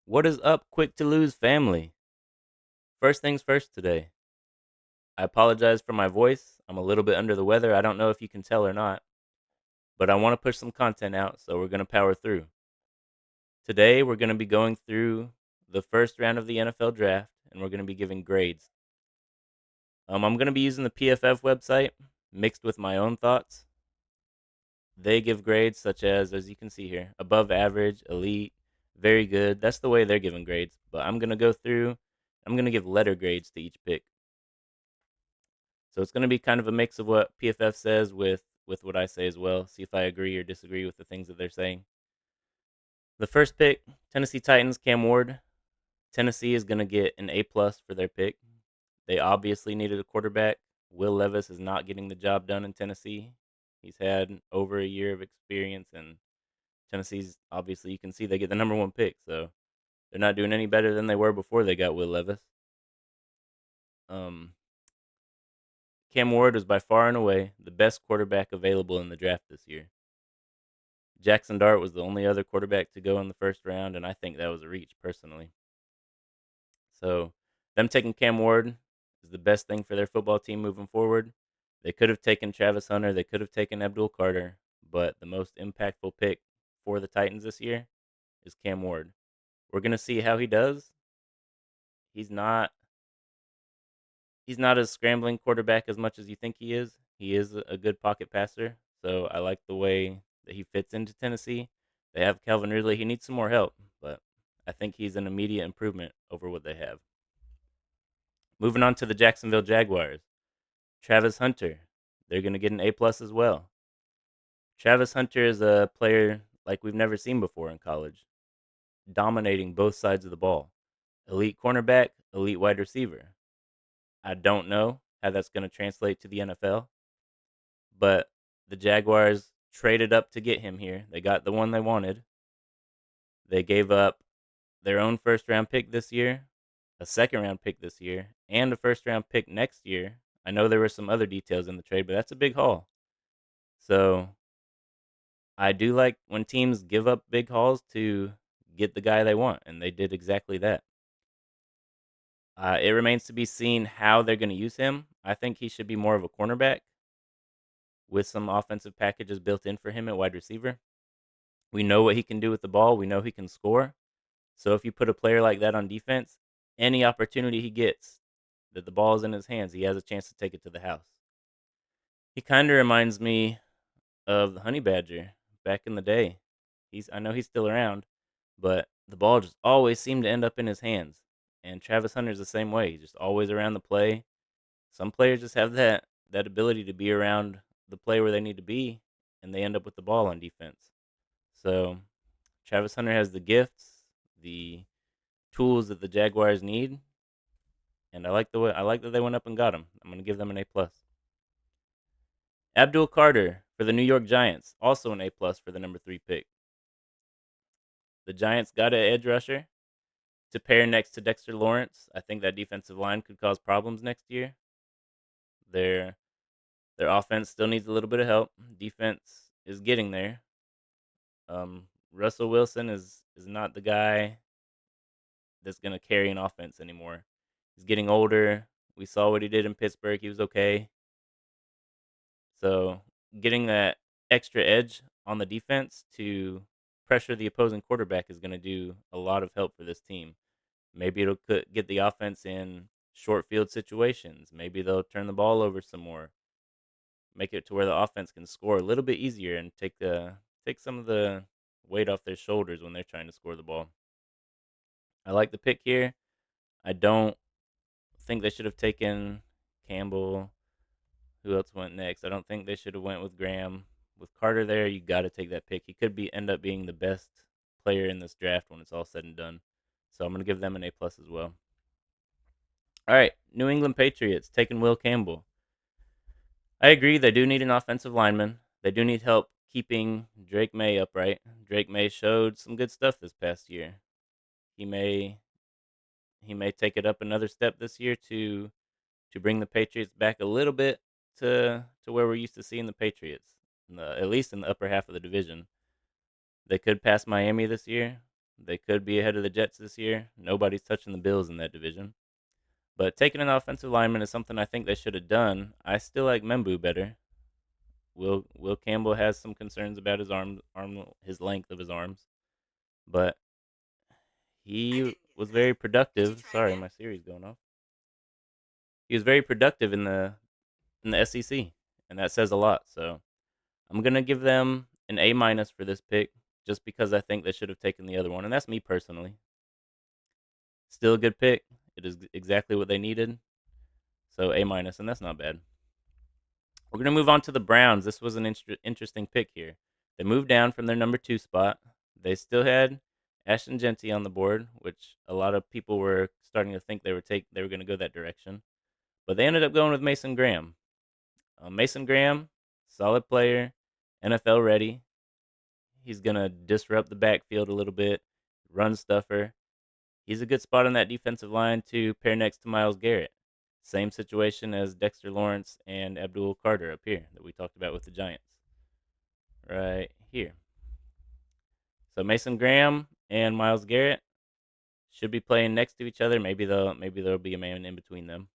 What is up, quick to lose family? First things first today. I apologize for my voice. I'm a little bit under the weather. I don't know if you can tell or not, but I want to push some content out, so we're going to power through. Today, we're going to be going through the first round of the NFL draft, and we're going to be giving grades. I'm going to be using the PFF website mixed with my own thoughts. They give grades such as you can see here, above average, elite, very good. That's the way they're giving grades, but I'm going to go through, I'm going to give letter grades to each pick. So it's going to be kind of a mix of what PFF says with what I say as well. See if I agree or disagree with the things that they're saying. The first pick, Tennessee Titans, Cam Ward. Tennessee is going to get an A plus for their pick. They obviously needed a quarterback. Will Levis is not getting the job done in Tennessee. He's had over a year of experience, and Tennessee's obviously you can see they get the number one pick, so they're not doing any better than they were before they got Will Levis. Um, Cam Ward is by far and away the best quarterback available in the draft this year. Jackson Dart was the only other quarterback to go in the first round, and I think that was a reach personally. So, them taking Cam Ward is the best thing for their football team moving forward. They could have taken Travis Hunter, they could have taken Abdul Carter, but the most impactful pick for the Titans this year is Cam Ward. We're gonna see how he does. He's not he's not a scrambling quarterback as much as you think he is. He is a good pocket passer, so I like the way that he fits into Tennessee. They have Calvin Ridley. He needs some more help, but I think he's an immediate improvement over what they have. Moving on to the Jacksonville Jaguars. Travis Hunter. They're going to get an A plus as well. Travis Hunter is a player like we've never seen before in college, dominating both sides of the ball. Elite cornerback, elite wide receiver. I don't know how that's going to translate to the NFL, but the Jaguars traded up to get him here. They got the one they wanted. They gave up their own first round pick this year, a second round pick this year, and a first round pick next year. I know there were some other details in the trade, but that's a big haul. So I do like when teams give up big hauls to get the guy they want, and they did exactly that. It remains to be seen how they're going to use him. I think he should be more of a cornerback with some offensive packages built in for him at wide receiver. We know what he can do with the ball. We know he can score. So if you put a player like that on defense, any opportunity he gets that the ball is in his hands, he has a chance to take it to the house. He kind of reminds me of the Honey Badger back in the day. I know he's still around, but the ball just always seemed to end up in his hands. And Travis Hunter's the same way. He's just always around the play. Some players just have that ability to be around the play where they need to be, and they end up with the ball on defense. So Travis Hunter has the gifts, the tools that the Jaguars need, and I like that they went up and got him. I'm gonna give them an A plus. Abdul Carter for the New York Giants, also an A plus for the number 3 pick. The Giants got an edge rusher to pair next to Dexter Lawrence. I think that defensive line could cause problems next year. Their their offense still needs a little bit of help. Defense is getting there. Russell Wilson is not the guy that's gonna carry an offense anymore. He's getting older. We saw what he did in Pittsburgh. He was okay. So getting that extra edge on the defense to pressure the opposing quarterback is going to do a lot of help for this team. Maybe it'll get the offense in short field situations. Maybe they'll turn the ball over some more, make it to where the offense can score a little bit easier and take some of the weight off their shoulders when they're trying to score the ball. I like the pick here. I don't think they should have taken Campbell. Who else went next? I don't think they should have went with Graham. With Carter there, you got to take that pick. He could be end up being the best player in this draft when it's all said and done. So I'm gonna give them an A plus as well. All right, New England Patriots taking Will Campbell. I agree they do need an offensive lineman. They do need help keeping Drake May upright. Drake May showed some good stuff this past year. He may he may take it up another step this year to bring the Patriots back a little bit to where we're used to seeing the Patriots, at least in the upper half of the division. They could pass Miami this year. They could be ahead of the Jets this year. Nobody's touching the Bills in that division. But taking an offensive lineman is something I think they should have done. I still like Membu better. Will Campbell has some concerns about his his length of his arms, but he was very productive. Sorry, my Siri's going off. He was very productive in the SEC, and that says a lot. So I'm gonna give them an A minus for this pick, just because I think they should have taken the other one, and that's me personally. Still a good pick. It is exactly what they needed. So A minus, and that's not bad. We're gonna move on to the Browns. This was an interesting pick here. They moved down from their number 2 spot. They still had Ashton Genty on the board, which a lot of people were starting to think they were going to go that direction. But they ended up going with Mason Graham. Mason Graham, solid player, NFL ready. He's gonna disrupt the backfield a little bit, run stuffer. He's a good spot on that defensive line to pair next to Myles Garrett. Same situation as Dexter Lawrence and Abdul Carter up here that we talked about with the Giants. Right here. So Mason Graham and Myles Garrett should be playing next to each other. Maybe there'll be a man in between them.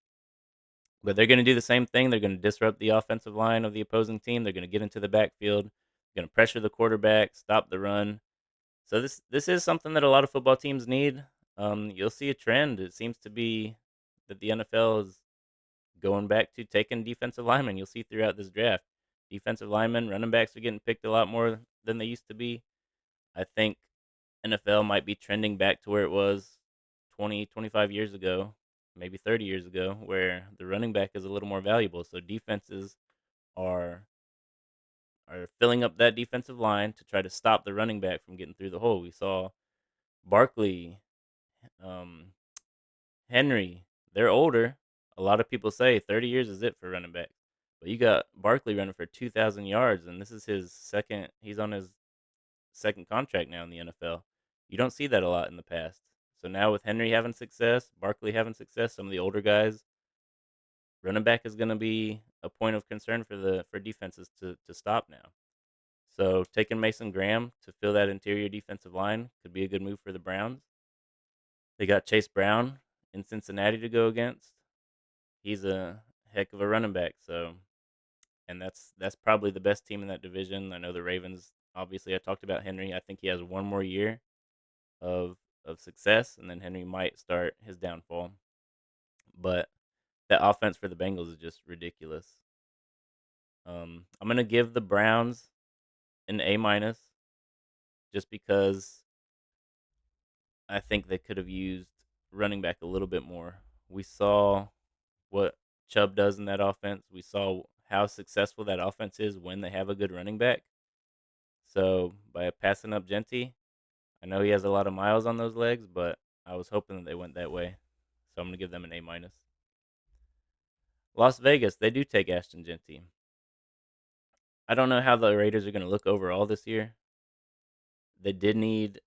But they're going to do the same thing. They're going to disrupt the offensive line of the opposing team. They're going to get into the backfield. They're going to pressure the quarterback, stop the run. So this is something that a lot of football teams need. You'll see a trend. It seems to be that the NFL is going back to taking defensive linemen. You'll see throughout this draft, defensive linemen, running backs are getting picked a lot more than they used to be. I think NFL might be trending back to where it was 20, 25 years ago, maybe 30 years ago, where the running back is a little more valuable. So defenses are filling up that defensive line to try to stop the running back from getting through the hole. We saw Barkley, um, Henry. They're older. A lot of people say 30 years is it for running back. But you got Barkley running for 2,000 yards, and this is his second. He's on his second contract now in the NFL. You don't see that a lot in the past. So now with Henry having success, Barkley having success, some of the older guys, running back is going to be a point of concern for defenses to stop now. So taking Mason Graham to fill that interior defensive line could be a good move for the Browns. They got Chase Brown in Cincinnati to go against. He's a heck of a running back. So, and that's probably the best team in that division. I know the Ravens. Obviously, I talked about Henry. I think he has one more year of success, and then Henry might start his downfall. But that offense for the Bengals is just ridiculous. I'm gonna give the Browns an A minus, just because I think they could have used running back a little bit more. We saw what Chubb does in that offense. We saw how successful that offense is when they have a good running back. So by passing up Genty, I know he has a lot of miles on those legs, but I was hoping that they went that way. So I'm gonna give them an A minus. Las Vegas, they do take Ashton Genty. I don't know how the Raiders are gonna look overall this year. They did need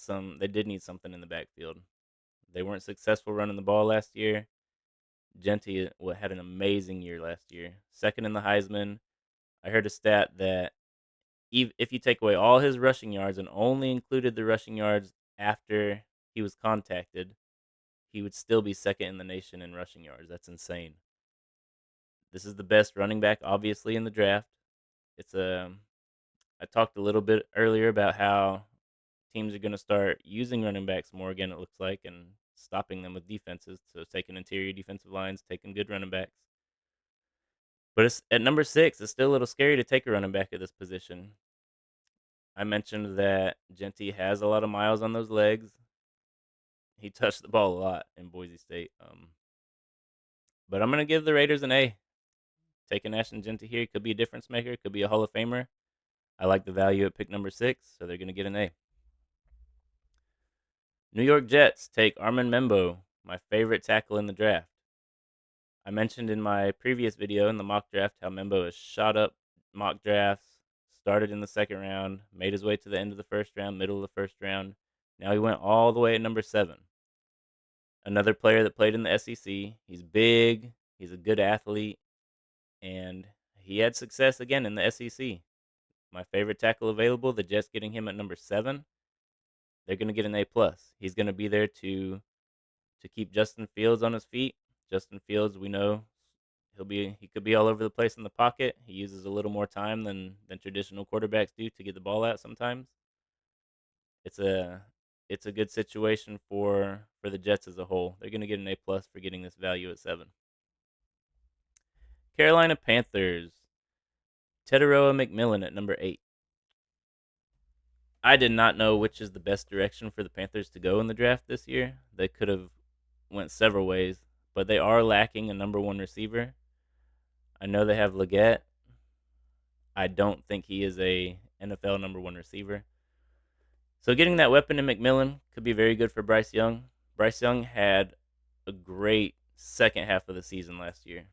They did need something in the backfield. They weren't successful running the ball last year. Genty had an amazing year last year, second in the Heisman. I heard a stat that if you take away all his rushing yards and only included the rushing yards after he was contacted, he would still be second in the nation in rushing yards. That's insane. This is the best running back, obviously, in the draft. It's a. I talked a little bit earlier about how teams are going to start using running backs more again. It looks like, and stopping them with defenses. So taking interior defensive lines, taking good running backs. But it's at number 6. It's still a little scary to take a running back at this position. I mentioned that Genty has a lot of miles on those legs. He touched the ball a lot in Boise State. But I'm gonna give the Raiders an A. Taking Ashton Genty here could be a difference maker. Could be a Hall of Famer. I like the value at pick number 6, so they're gonna get an A. New York Jets take Armin Membo, my favorite tackle in the draft. I mentioned in my previous video in the mock draft how Membo has shot up mock drafts, started in the second round, made his way to the end of the first round, middle of the first round. Now he went all the way at number 7. Another player that played in the SEC. He's big, he's a good athlete, and he had success again in the SEC. My favorite tackle available, the Jets getting him at number 7. they're going to get an A plus. He's going to be there to keep Justin Fields on his feet. Justin Fields, we know he could be all over the place in the pocket. He uses a little more time than traditional quarterbacks do to get the ball out sometimes. It's a it's a good situation for the Jets as a whole. They're going to get an A plus for getting this value at 7. Carolina Panthers, Teteroa McMillan at number 8. I did not know which is the best direction for the Panthers to go in the draft this year. They could have went several ways, but they are lacking a number 1 receiver. I know they have Leggett. I don't think he is a NFL number 1 receiver. So getting that weapon in McMillan could be very good for Bryce Young. Bryce Young had a great second half of the season last year.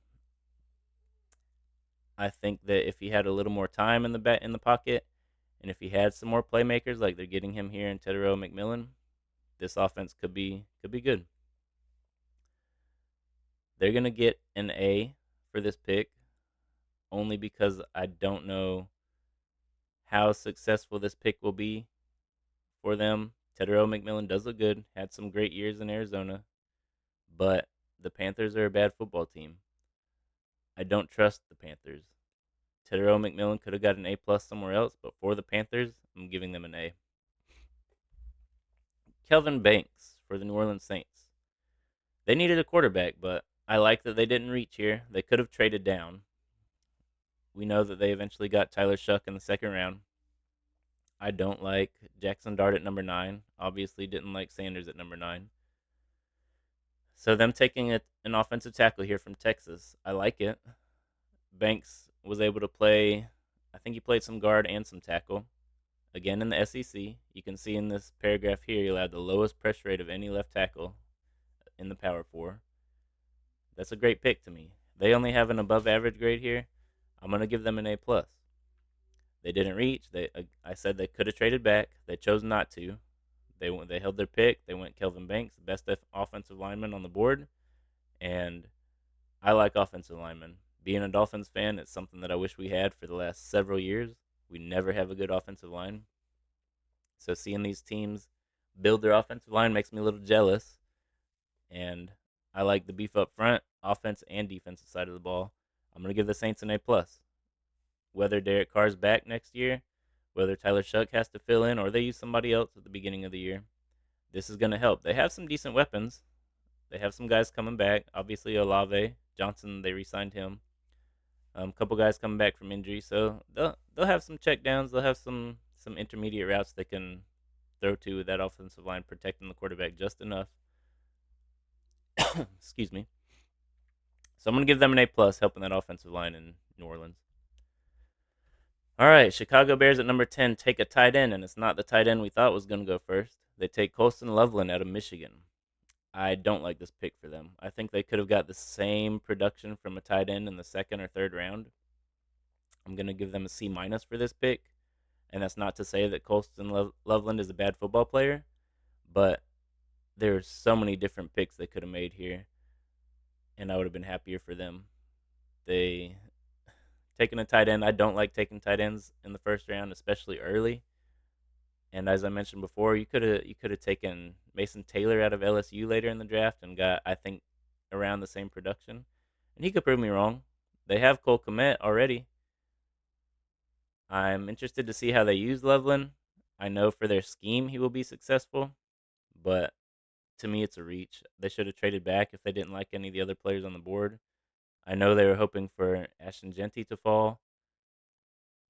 I think that if he had a little more time in the pocket, and if he had some more playmakers like they're getting him here in Teteroa McMillan, this offense could be good. They're gonna get an A for this pick, only because I don't know how successful this pick will be for them. Teteroa McMillan does look good, had some great years in Arizona, but the Panthers are a bad football team. I don't trust the Panthers. Teteroa McMillan could have got an A plus somewhere else, but for the Panthers, I'm giving them an A. Kelvin Banks for the New Orleans Saints. They needed a quarterback, but I like that they didn't reach here. They could have traded down. We know that they eventually got Tyler Shuck in the second round. I don't like Jackson Dart at number 9. Obviously, didn't like Sanders at number 9. So them taking an offensive tackle here from Texas, I like it. Banks was able to play, I think he played some guard and some tackle. Again, in the SEC, you can see in this paragraph here, he allowed the lowest pressure rate of any left tackle in the Power 4. That's a great pick to me. They only have an above average grade here. I'm going to give them an A+. They didn't reach. I said they could have traded back. They chose not to. They held their pick. They went Kelvin Banks, best offensive lineman on the board. And I like offensive linemen. Being a Dolphins fan, it's something that I wish we had for the last several years. We never have a good offensive line. So seeing these teams build their offensive line makes me a little jealous. And I like the beef up front, offense and defensive side of the ball. I'm going to give the Saints an A+. Whether Derek Carr's back next year, whether Tyler Shuck has to fill in, or they use somebody else at the beginning of the year, this is going to help. They have some decent weapons. They have some guys coming back. Obviously, Olave Johnson, they re-signed him. A couple guys coming back from injury, so they'll have some check downs. They'll have some intermediate routes they can throw to with that offensive line, protecting the quarterback just enough. Excuse me. So I'm going to give them an A+, helping that offensive line in New Orleans. All right, Chicago Bears at number 10 take a tight end, and it's not the tight end we thought was going to go first. They take Colston Loveland out of Michigan. I don't like this pick for them. I think they could have got the same production from a tight end in the second or third round. I'm going to give them a C- for this pick, and that's not to say that Colston Loveland is a bad football player, but there's so many different picks they could have made here, and I would have been happier for them. They taking a tight end. I don't like taking tight ends in the first round, especially early. And as I mentioned before, you could have taken Mason Taylor out of LSU later in the draft and got, I think, around the same production. And he could prove me wrong. They have Cole Kmet already. I'm interested to see how they use Loveland. I know for their scheme he will be successful, but to me it's a reach. They should have traded back if they didn't like any of the other players on the board. I know they were hoping for Ashton Genty to fall,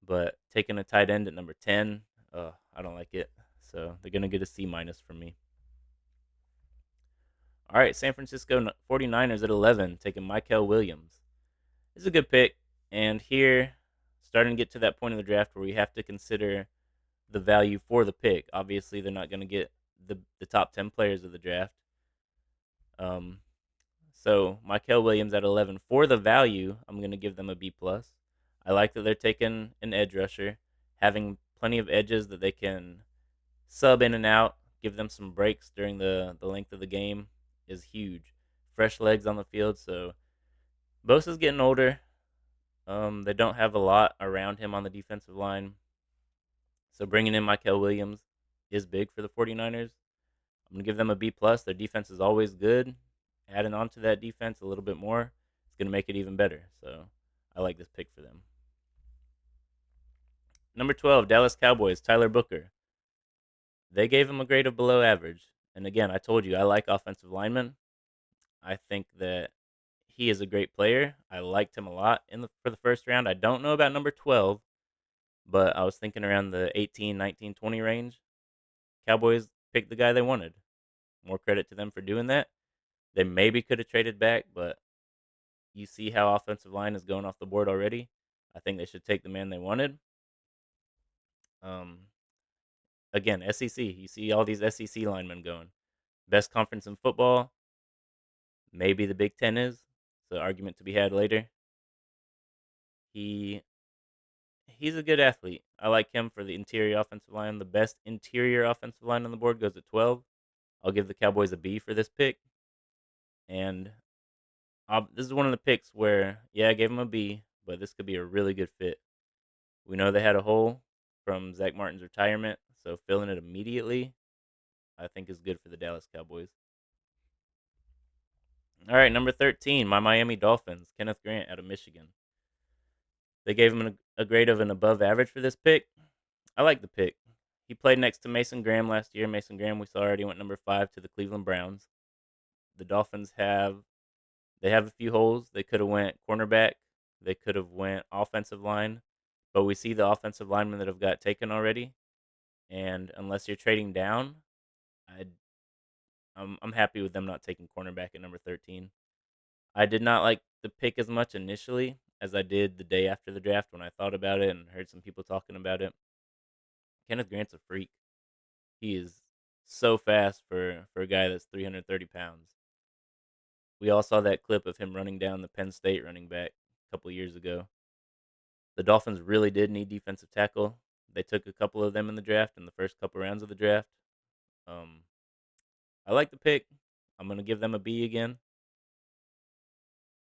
but taking a tight end at number 10, I don't like it. So they're going to get a C- from me. All right, San Francisco 49ers at 11, taking Mykel Williams. This is a good pick. And here, starting to get to that point of the draft where we have to consider the value for the pick. Obviously, they're not going to get the top 10 players of the draft. So Mykel Williams at 11 for the value, I'm going to give them a B+. I like that they're taking an edge rusher, having plenty of edges that they can sub in and out, give them some breaks during the length of the game is huge. Fresh legs on the field, so Bosa's getting older. They don't have a lot around him on the defensive line, so bringing in Mykel Williams is big for the 49ers. I'm going to give them a B plus. Their defense is always good. Adding on to that defense a little bit more, it's going to make it even better. So I like this pick for them. Number 12, Dallas Cowboys, Tyler Booker. They gave him a grade of below average. And again, I told you I like offensive linemen. I think that he is a great player. I liked him a lot for the first round. I don't know about number 12, but I was thinking around the 18, 19, 20 range. Cowboys picked the guy they wanted. More credit to them for doing that. They maybe could have traded back, but you see how offensive line is going off the board already. I think they should take the man they wanted. Um, Again, SEC. You see all these SEC linemen going. Best conference in football. Maybe the Big Ten is. It's an argument to be had later. He he's a good athlete. I like him for the interior offensive line. The best interior offensive line on the board goes at 12. I'll give the Cowboys a B for this pick. And this is one of the picks where, yeah, I gave him a B, but this could be a really good fit. We know they had a hole from Zach Martin's retirement, so filling it immediately, I think, is good for the Dallas Cowboys. All right, number 13, my Miami Dolphins, Kenneth Grant out of Michigan. They gave him a grade of an above average for this pick. I like the pick. He played next to Mason Graham last year. Mason Graham, we saw already, went number 5 to the Cleveland Browns. The Dolphins have a few holes. They could have went cornerback. They could have went offensive line, but we see the offensive linemen that have got taken already. And unless you're trading down, I I'm happy with them not taking cornerback at number 13. I did not like the pick as much initially as I did the day after the draft when I thought about it and heard some people talking about it. Kenneth Grant's a freak. He is so fast for a guy that's 330 pounds. We all saw that clip of him running down the Penn State running back a couple years ago. The Dolphins really did need defensive tackle. They took a couple of them in the draft in the first couple rounds of the draft. Um, I like the pick. I'm going to give them a B again.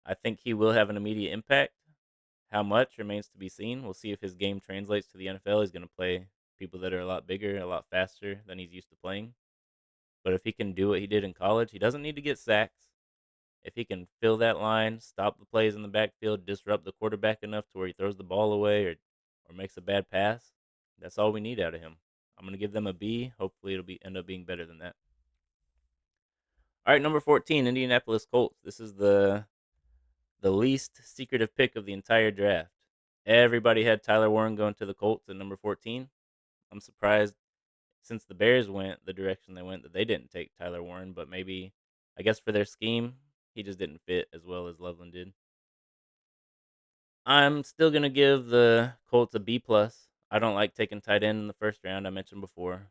I think he will have an immediate impact. How much remains to be seen. We'll see if his game translates to the NFL. He's going to play people that are a lot bigger, a lot faster than he's used to playing. But if he can do what he did in college, he doesn't need to get sacks. If he can fill that line, stop the plays in the backfield, disrupt the quarterback enough to where he throws the ball away or makes a bad pass, that's all we need out of him. I'm going to give them a B. Hopefully it'll end up being better than that. All right, number 14, Indianapolis Colts. This is the least secretive pick of the entire draft. Everybody had Tyler Warren going to the Colts at number 14. I'm surprised since the Bears went the direction they went that they didn't take Tyler Warren, but maybe, I guess for their scheme, he just didn't fit as well as Loveland did. I'm still gonna give the Colts a B plus. I don't like taking tight end in the first round. I mentioned before.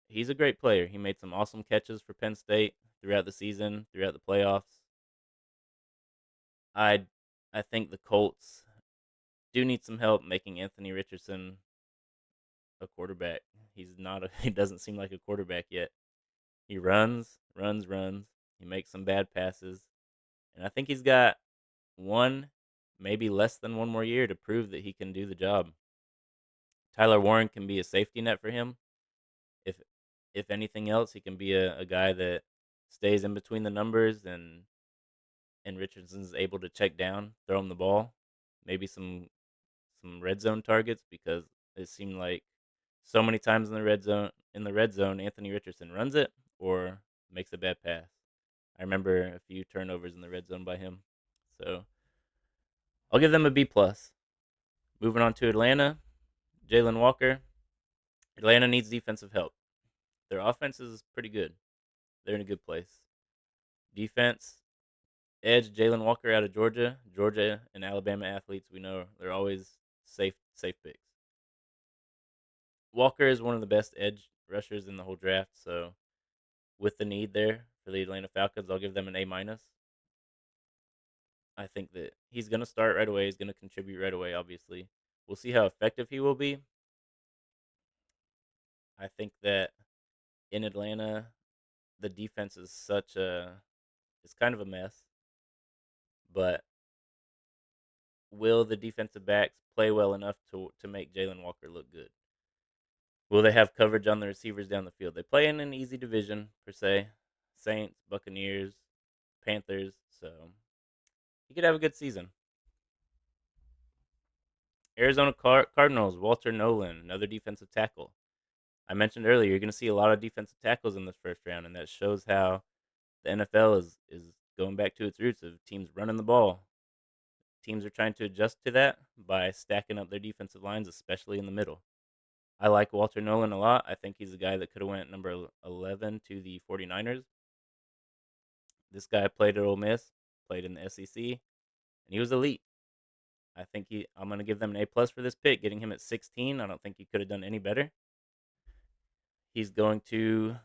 He's a great player. He made some awesome catches for Penn State throughout the season, throughout the playoffs. I I think the Colts do need some help making Anthony Richardson a quarterback. He's not a he doesn't seem like a quarterback yet. He runs, runs, runs. He makes some bad passes. And I think he's got one, maybe less than one more year to prove that he can do the job. Tyler Warren can be a safety net for him. If if anything else, he can be a guy that stays in between the numbers and Richardson's able to check down, throw him the ball. Maybe some red zone targets because it seemed like so many times in the red zone Anthony Richardson runs it or makes a bad pass. I remember a few turnovers in the red zone by him. So I'll give them a B plus. Moving on to Atlanta, Jalen Walker. Atlanta needs defensive help. Their offense is pretty good. They're in a good place. Defense, edge Jalen Walker out of Georgia. Georgia and Alabama athletes, we know they're always safe picks. Walker is one of the best edge rushers in the whole draft, so with the need there for the Atlanta Falcons, I'll give them an A minus. I think that he's going to start right away. He's going to contribute right away. Obviously, we'll see how effective he will be. I think that in Atlanta, the defense is it's kind of a mess. But will the defensive backs play well enough to make Jalen Walker look good? Will they have coverage on the receivers down the field? They play in an easy division, per se. Saints, Buccaneers, Panthers. So he could have a good season. Arizona Cardinals, Walter Nolan, another defensive tackle. I mentioned earlier, you're going to see a lot of defensive tackles in this first round, and that shows how the NFL is going back to its roots of teams running the ball. Teams are trying to adjust to that by stacking up their defensive lines, especially in the middle. I like Walter Nolan a lot. I think he's a guy that could have went number 11 to the 49ers. This guy played at Ole Miss, played in the SEC, and he was elite. I'm going to give them an A+ for this pick, getting him at 16. I don't think he could have done any better. He's going to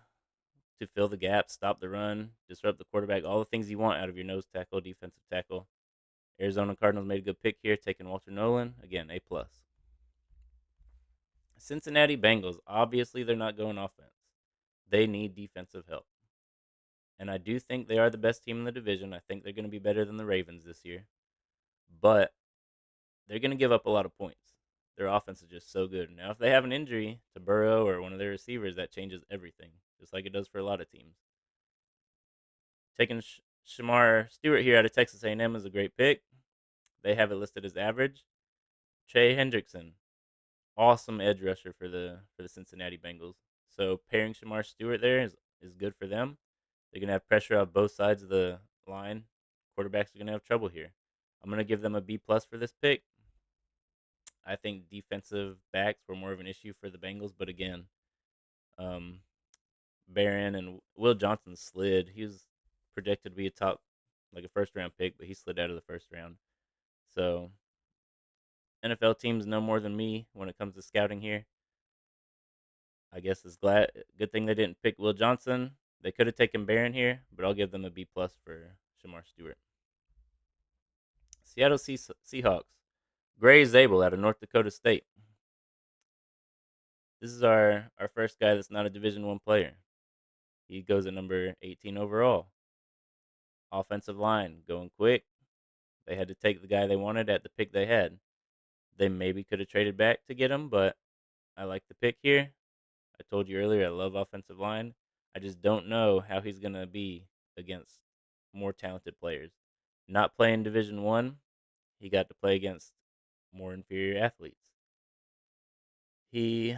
fill the gap, stop the run, disrupt the quarterback, all the things you want out of your nose tackle, defensive tackle. Arizona Cardinals made a good pick here, taking Walter Nolan. Again, A+. Cincinnati Bengals, obviously they're not going offense. They need defensive help. And I do think they are the best team in the division. I think they're going to be better than the Ravens this year. But they're going to give up a lot of points. Their offense is just so good. Now, if they have an injury to Burrow or one of their receivers, that changes everything, just like it does for a lot of teams. Taking Shamar Stewart here out of Texas A&M is a great pick. They have it listed as average. Trey Hendrickson, awesome edge rusher for the Cincinnati Bengals. So pairing Shamar Stewart there is good for them. They're gonna have pressure on both sides of the line. Quarterbacks are gonna have trouble here. I'm gonna give them a B+ for this pick. I think defensive backs were more of an issue for the Bengals, but again, um, Barron and Will Johnson slid. He was projected to be a top, like a first round pick, but he slid out of the first round. So NFL teams know more than me when it comes to scouting here. I guess it's good thing they didn't pick Will Johnson. They could have taken Barron here, but I'll give them a B+ for Shamar Stewart. Seattle Seahawks. Gray Zabel out of North Dakota State. This is our first guy that's not a Division One player. He goes at number 18 overall. Offensive line going quick. They had to take the guy they wanted at the pick they had. They maybe could have traded back to get him, but I like the pick here. I told you earlier I love offensive line. I just don't know how he's gonna be against more talented players. Not playing Division One, he got to play against more inferior athletes. He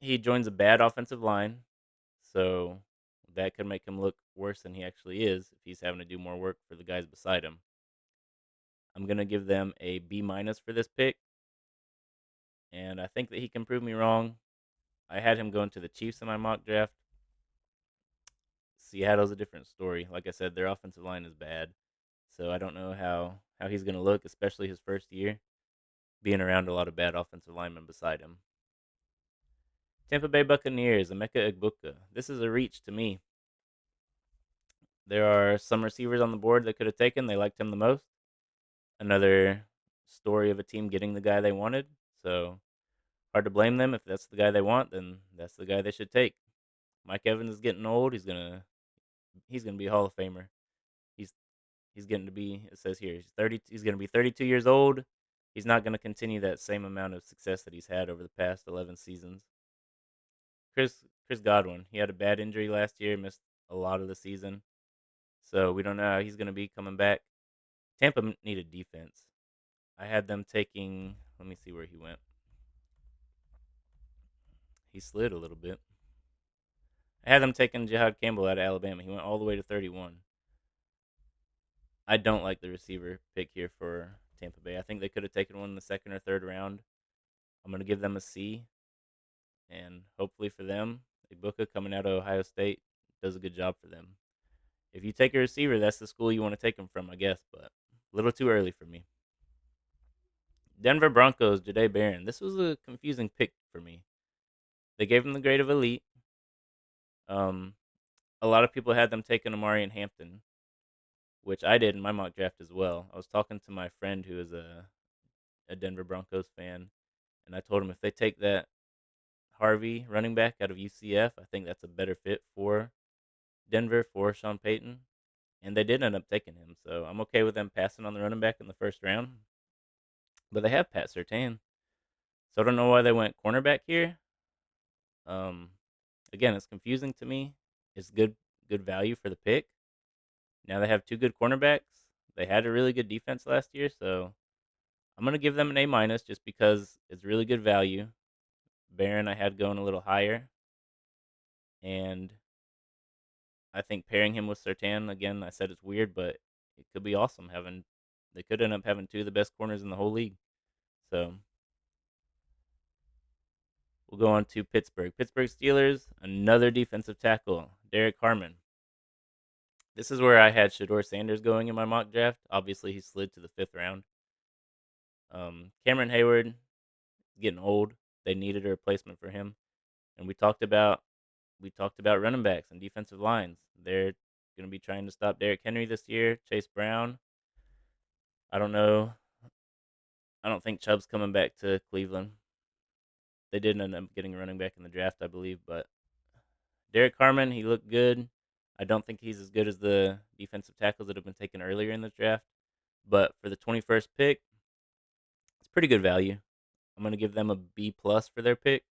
he joins a bad offensive line, so that could make him look worse than he actually is if he's having to do more work for the guys beside him. I'm gonna give them a B- for this pick, and I think that he can prove me wrong. I had him going to the Chiefs in my mock draft. Seattle's a different story. Like I said, their offensive line is bad, so I don't know how he's gonna look, especially his first year, being around a lot of bad offensive linemen beside him. Tampa Bay Buccaneers, Emeka Egbuka. This is a reach to me. There are some receivers on the board that could have taken. They liked him the most. Another story of a team getting the guy they wanted. So hard to blame them if that's the guy they want. Then that's the guy they should take. Mike Evans is getting old. He's gonna be a Hall of Famer. He's he's getting to be. It says here he's 30. He's gonna be 32 years old. He's not gonna continue that same amount of success that he's had over the past 11 seasons. Chris Godwin. He had a bad injury last year. Missed a lot of the season. So we don't know how he's gonna be coming back. Tampa needed defense. I had them taking. Let me see where he went. He slid a little bit. I had them taking Jihad Campbell out of Alabama. He went all the way to 31. I don't like the receiver pick here for Tampa Bay. I think they could have taken one in the second or third round. I'm going to give them a C, and hopefully for them, Ibuka coming out of Ohio State does a good job for them. If you take a receiver, that's the school you want to take him from, I guess, but a little too early for me. Denver Broncos, Jahdae Barron. This was a confusing pick for me. They gave him the grade of elite. Um, a lot of people had them taking Amari and Hampton, which I did in my mock draft as well. I was talking to my friend who is a Denver Broncos fan, and I told him if they take that Harvey running back out of UCF, I think that's a better fit for Denver for Sean Payton. And they did end up taking him, so I'm okay with them passing on the running back in the first round. But they have Pat Surtain, so I don't know why they went cornerback here. Um, Again, it's confusing to me. It's good value for the pick. Now they have two good cornerbacks. They had a really good defense last year, so I'm gonna give them an A minus just because it's really good value. Barron I had going a little higher, and I think pairing him with Sertan again. I said it's weird, but it could be awesome. Having They could end up having two of the best corners in the whole league. So we'll go on to Pittsburgh. Pittsburgh Steelers, another defensive tackle, Derek Harmon. This is where I had Shador Sanders going in my mock draft. Obviously, he slid to the fifth round. Cameron Hayward getting old. They needed a replacement for him, and we talked about running backs and defensive lines. They're going to be trying to stop Derrick Henry this year. Chase Brown. I don't know. I don't think Chubb's coming back to Cleveland. They did end up getting a running back in the draft, I believe, but Derek Harmon, he looked good. I don't think he's as good as the defensive tackles that have been taken earlier in the draft, but for the 21st pick, it's pretty good value. I'm going to give them a B plus for their pick,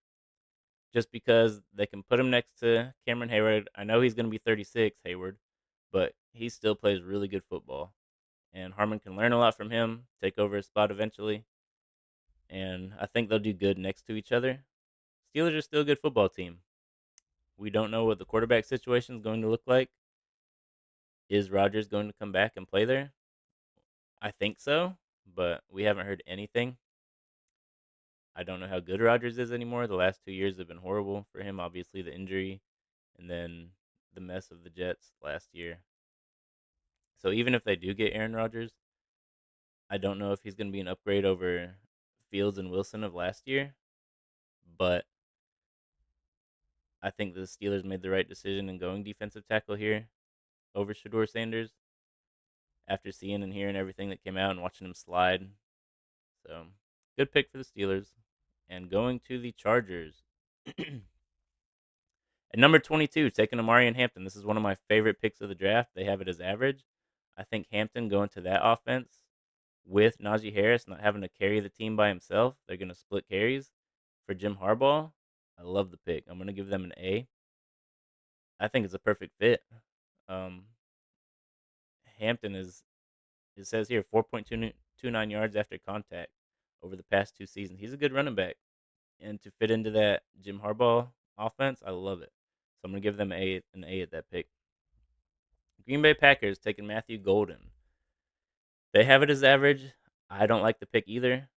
just because they can put him next to Cameron Hayward. I know he's going to be 36, Hayward, but he still plays really good football, and Harmon can learn a lot from him, take over his spot eventually, and I think they'll do good next to each other. Steelers are still a good football team. We don't know what the quarterback situation is going to look like. Is Rodgers going to come back and play there? I think so, but we haven't heard anything. I don't know how good Rodgers is anymore. The last 2 years have been horrible for him. Obviously, the injury and then the mess of the Jets last year. So even if they do get Aaron Rodgers, I don't know if he's going to be an upgrade over Fields and Wilson of last year. But I think the Steelers made the right decision in going defensive tackle here over Shador Sanders after seeing and hearing everything that came out and watching him slide. So good pick for the Steelers. And going to the Chargers. At number 22, taking Amari and Hampton. This is one of my favorite picks of the draft. They have it as average. I think Hampton going to that offense with Najee Harris not having to carry the team by himself. They're going to split carries for Jim Harbaugh. I love the pick. I'm going to give them an A. I think it's a perfect fit. Um, Hampton is, it says here, 4.29 yards after contact over the past 2 seasons. He's a good running back. And to fit into that Jim Harbaugh offense, I love it. So I'm going to give them an A at that pick. Green Bay Packers taking Matthew Golden. They have it as average. I don't like the pick either.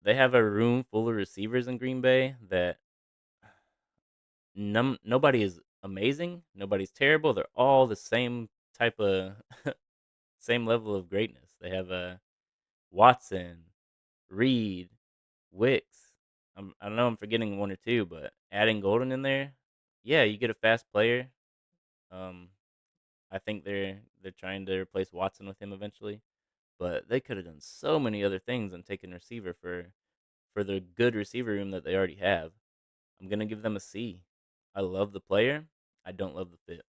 They have a room full of receivers in Green Bay that nobody is amazing, nobody's terrible. They're all the same type of same level of greatness. They have Watson, Reed, Wicks. I know I'm forgetting one or two, but adding Golden in there, yeah, you get a fast player. Um, I think they're trying to replace Watson with him eventually, but they could have done so many other things and taken receiver for the good receiver room that they already have. I'm gonna give them a C. I love the player. I don't love the fit.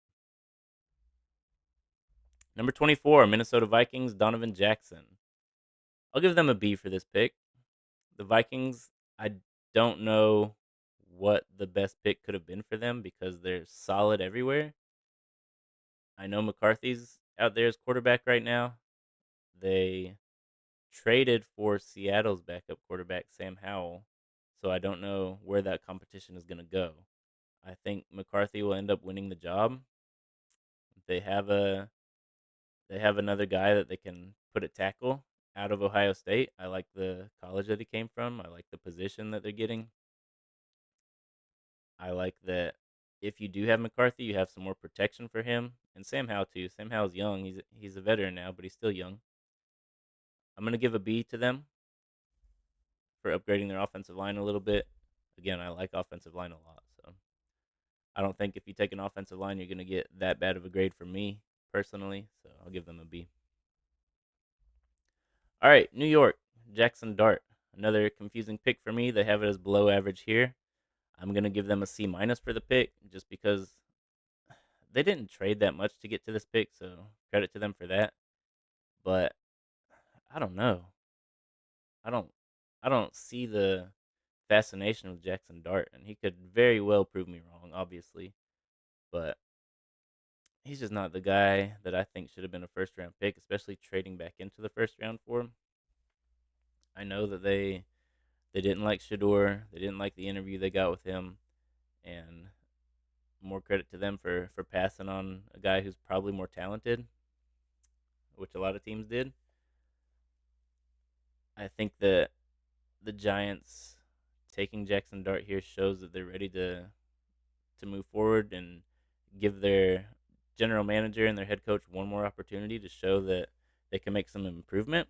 Number 24, Minnesota Vikings, Donovan Jackson. I'll give them a B for this pick. The Vikings, I don't know what the best pick could have been for them because they're solid everywhere. I know McCarthy's out there as quarterback right now. They traded for Seattle's backup quarterback, Sam Howell. So I don't know where that competition is going to go. I think McCarthy will end up winning the job. They have a they have another guy that they can put at tackle out of Ohio State. I like the college that he came from. I like the position that they're getting. I like that if you do have McCarthy, you have some more protection for him and Sam Howell too. Sam Howell's young. He's a veteran now, but he's still young. I'm gonna give a B to them for upgrading their offensive line a little bit. Again, I like offensive line a lot, so I don't think if you take an offensive line, you're gonna get that bad of a grade from me personally. So I'll give them a B. All right, New York, Jackson Dart. Another confusing pick for me. They have it as below average here. I'm gonna give them a C minus for the pick, just because they didn't trade that much to get to this pick. So credit to them for that. But I don't know. I don't. I don't see the fascination with Jackson Dart, and he could very well prove me wrong, obviously, but he's just not the guy that I think should have been a first round pick, especially trading back into the first round for him. I know that they didn't like Shador, they didn't like the interview they got with him, and more credit to them for passing on a guy who's probably more talented, which a lot of teams did. I think that the Giants taking Jackson Dart here shows that they're ready to move forward and give their general manager and their head coach one more opportunity to show that they can make some improvement.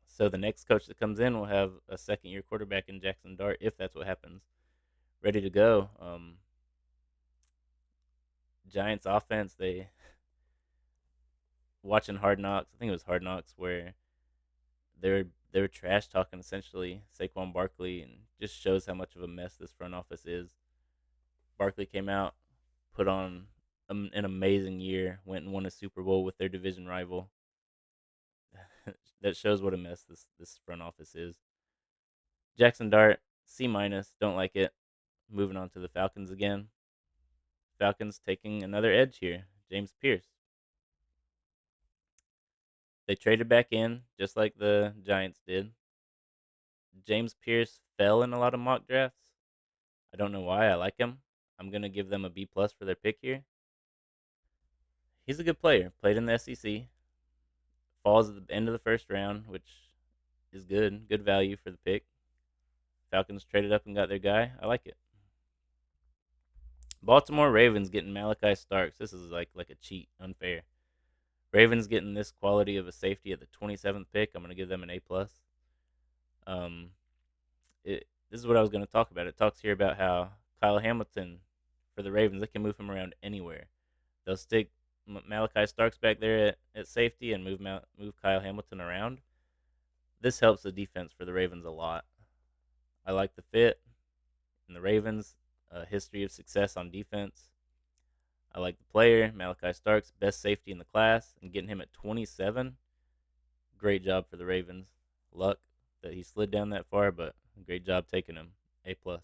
So the next coach that comes in will have a second year quarterback in Jackson Dart, if that's what happens, ready to go. Giants offense, they watching Hard Knocks. I think it was Hard Knocks where they're trash talking essentially Saquon Barkley, and just shows how much of a mess this front office is. Barkley came out, put on an amazing year, went and won a Super Bowl with their division rival. That shows what a mess this front office is. Jackson Dart, C minus, don't like it. Moving on to the Falcons again. Falcons taking another edge here. James Pierce. They traded back in, just like the Giants did. James Pierce fell in a lot of mock drafts. I don't know why. I like him. I'm gonna give them a B plus for their pick here. He's a good player. Played in the SEC. Falls at the end of the first round, which is good. Good value for the pick. Falcons traded up and got their guy. I like it. Baltimore Ravens getting Malachi Starks. This is like a cheat. Unfair. Ravens getting this quality of a safety at the 27th pick. I'm gonna give them an A plus. Um, this is what I was gonna talk about. It talks here about how Kyle Hamilton for the Ravens, they can move him around anywhere. They'll stick Malachi Starks back there at safety and move Kyle Hamilton around. This helps the defense for the Ravens a lot. I like the fit in the Ravens. A history of success on defense. I like the player, Malachi Starks, best safety in the class, and getting him at 27. Great job for the Ravens. Luck that he slid down that far, but great job taking him. A plus.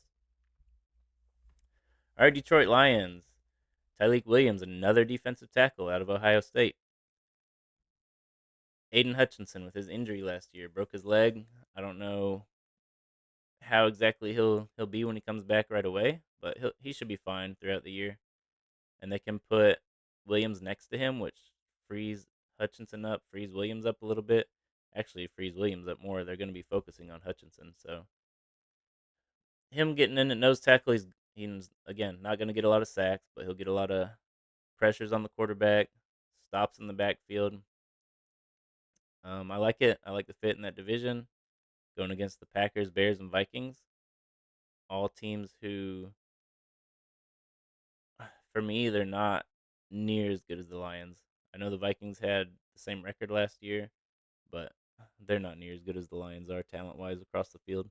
All right, Detroit Lions. Tyleik Williams, another defensive tackle out of Ohio State. Aiden Hutchinson with his injury last year broke his leg. I don't know how exactly he'll be when he comes back right away, but he should be fine throughout the year. And they can put Williams next to him, which frees Hutchinson up, frees Williams up a little bit. Actually, frees Williams up more. They're going to be focusing on Hutchinson, so him getting in at nose tackle, he's again not going to get a lot of sacks, but he'll get a lot of pressures on the quarterback, stops in the backfield. I like it. I like the fit in that division. Going against the Packers, Bears, and Vikings, all teams who, for me, they're not near as good as the Lions. I know the Vikings had the same record last year, but they're not near as good as the Lions are talent wise across the field.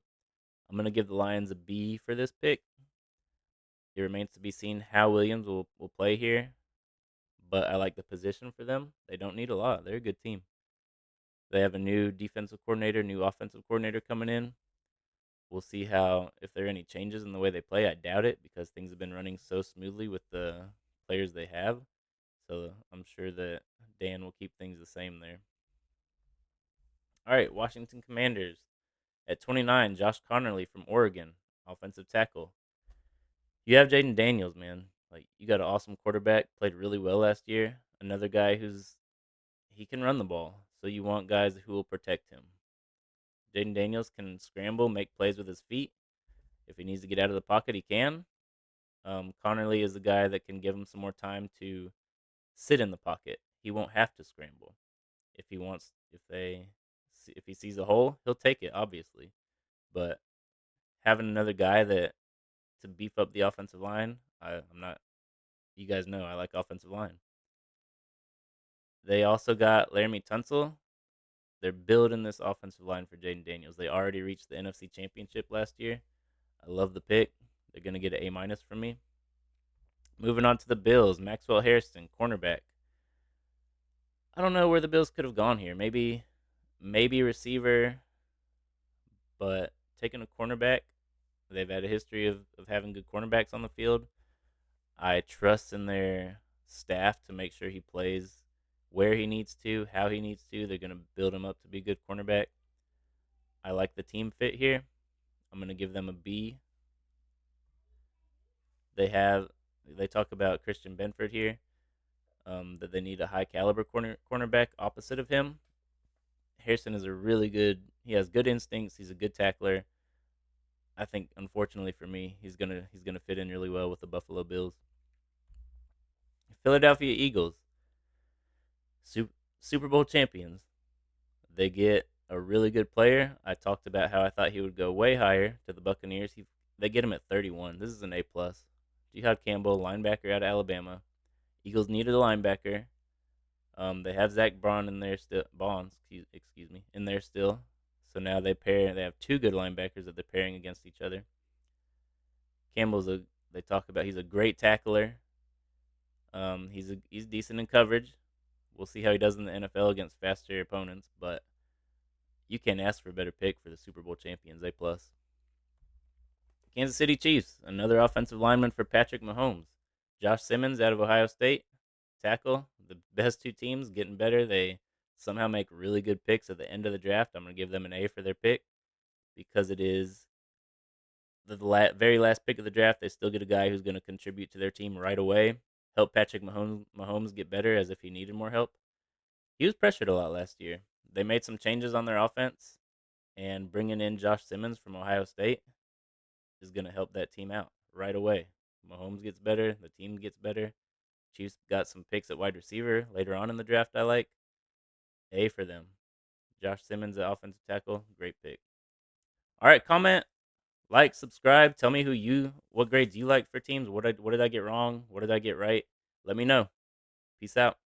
I'm gonna give the Lions a B for this pick. It remains to be seen how Williams will play here, but I like the position for them. They don't need a lot. They're a good team. They have a new defensive coordinator, new offensive coordinator coming in. We'll see how if there are any changes in the way they play. I doubt it because things have been running so smoothly with the players they have. So I'm sure that Dan will keep things the same there. All right, Washington Commanders at 29. Josh Connerly from Oregon, offensive tackle. You have Jaden Daniels, man. Like you got an awesome quarterback. Played really well last year. Another guy he can run the ball. So you want guys who will protect him. Jaden Daniels can scramble, make plays with his feet. If he needs to get out of the pocket, he can. Connerly is the guy that can give him some more time to sit in the pocket. He won't have to scramble. If he wants, if he sees a hole, he'll take it, obviously. But having another guy that to beef up the offensive line, I'm not. You guys know I like offensive line. They also got Laramie Tunsil. They're building this offensive line for Jaden Daniels. They already reached the NFC Championship last year. I love the pick. They're gonna get an A minus from me. Moving on to the Bills, Maxwell Harrison, cornerback. I don't know where the Bills could have gone here. Maybe receiver, but taking a cornerback. They've had a history of having good cornerbacks on the field. I trust in their staff to make sure he plays where he needs to, how he needs to. They're going to build him up to be a good cornerback. I like the team fit here. I'm going to give them a B. They talk about Christian Benford here, that they need a high caliber cornerback opposite of him. Harrison is a really good. He has good instincts. He's a good tackler. I think, unfortunately for me, he's gonna fit in really well with the Buffalo Bills. Philadelphia Eagles, Super Bowl champions. They get a really good player. I talked about how I thought he would go way higher to the Buccaneers. They get him at 31. This is an A plus. Jihad Campbell, linebacker out of Alabama. Eagles needed a linebacker. They have Zach Braun in there still. Bonds, excuse me, in there still. So now they pair. They have two good linebackers that they're pairing against each other. Campbell's a. They talk about he's a great tackler. He's decent in coverage. We'll see how he does in the NFL against faster opponents, but you can't ask for a better pick for the Super Bowl champions. A plus. Kansas City Chiefs, another offensive lineman for Patrick Mahomes. Josh Simmons out of Ohio State, tackle. The best two teams getting better. They somehow make really good picks at the end of the draft. I'm going to give them an A for their pick because it is very last pick of the draft. They still get a guy who's going to contribute to their team right away, help Patrick Mahomes get better as if he needed more help. He was pressured a lot last year. They made some changes on their offense, and bringing in Josh Simmons from Ohio State is going to help that team out right away. Mahomes gets better, the team gets better. Chiefs got some picks at wide receiver later on in the draft I like. A for them. Josh Simmons at offensive tackle, great pick. All right, comment, like, subscribe. Tell me what grades you like for teams. What did I get wrong? What did I get right? Let me know. Peace out.